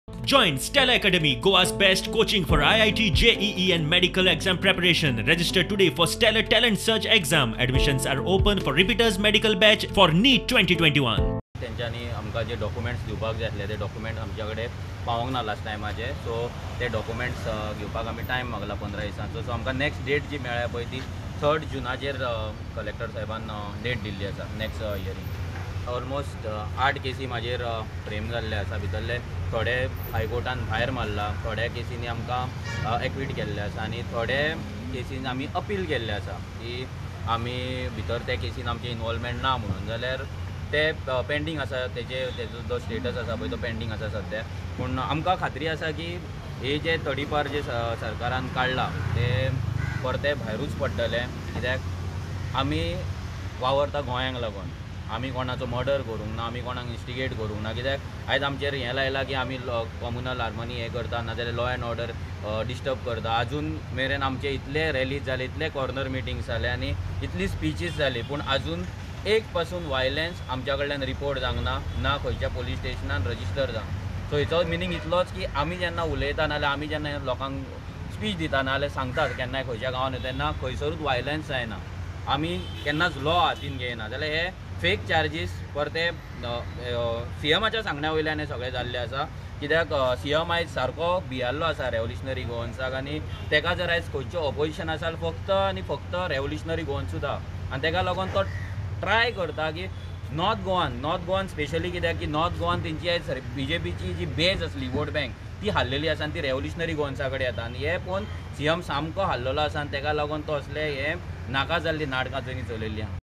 Join Stella Academy, Goa's best coaching for IIT, JEE and medical exam preparation. Register today for Stellar Talent Search exam. Admissions are open for repeaters medical batch for NEET 2021. त्यांच्यानी आमकां जे documents दिवपाक जाय आसले ते document आमच्या कडेन पावोंक ना last टायमाचे, so ते डॉक्युमेंट्स घेवपाक आमी टायम मागला 15 दिसांचो. सो आमकां नेक्स्ट डेट जी मेळ्ळ्या पळय ती 3 जुनाचेर कलेक्टर साहेबान डेट दिल्ली आसा नेक्स्ट हियरींग. ऑलमोस्ट 8 केसी म्हाजेर फ्रेम जाल्ले आसा. भितरले थोडे हायकोर्टान भायर मारला, थोड्या केसींनी आमकां एक्वीट केल्ले आसा आनी थोडे केसीन आमी अपील केल्ले आसा की आमी भितर त्या केसीन आमचें इनवॉल्वमेंट ना म्हणून. जाल्यार ते पेंडींग आसा, तेजो जो स्टेटस आसा पळय तो पेंडींग आसा सद्या. पूण आमकां खात्री आसा की हे जे तडीपार जे सरकारान काडला ते परते भायरूच पडटले, कित्याक आमी वावरता गोंयांक लागून. आमी कोणाचो मर्डर करूंक ना, आमी कोणाक इन्स्टिगेट करूंक ना, कित्याक आयज आमचेर हें लायलां की आमी कम्युनल हार्मनी हें करता, नाजाल्यार लॉ एंड ऑर्डर डिस्टर्ब करता. आजून मेरेन आमचे इतले रॅलीज जाले, इतले कॉर्नर मिटिंग्स जाले आनी इतली स्पीचीस जाली, पूण आजून एक पासून वायलन्स आमच्या कडल्यान रिपोर्ट जावंक ना, ना खंयच्या पुलीस स्टेशनान रजिस्टर जावंक. सो हेचो मिनींग इतलोच की आमी जेन्ना उलयता नाजाल्यार आमी जेन्ना लोकांक स्पीच दिता नाजाल्यार सांगतात केन्नाय खंयच्या गांवांत तेन्ना खंयसरूच वायलन्स जायना, आमी केन्नाच लॉ हातीन घेयना. जाल्यार हे फेक चार्जीस परते CMच्या सांगण्या वयल्यान हे सगळें जाल्लें आसा. कित्याक CM आयज सारको भियाल्लो आसा रेव्होल्युशनरी गोवन्साक आनी तेका जर आयज खंयचें ऑपोजिशन आसा फक्त आनी फक्त रेव्होल्युशनरी गोवन्सूच आहा. आनी तेका लागून तो ट्राय करता की नॉर्थ गोवान स्पेशली, कित्याक की नॉर्थ गोवान तेंची आयज BJPची जी बेज आसली वोट बँक ती हाल्लेली आसा आनी ती रेव्होल्युशनरी गोवन्सा कडेन येता. आनी हे पळोवन CM सामको हाल्लेलो आसा आनी तेका लागून तो असले हे नाका जाल्ली नाटकां चलयल्ली आहा.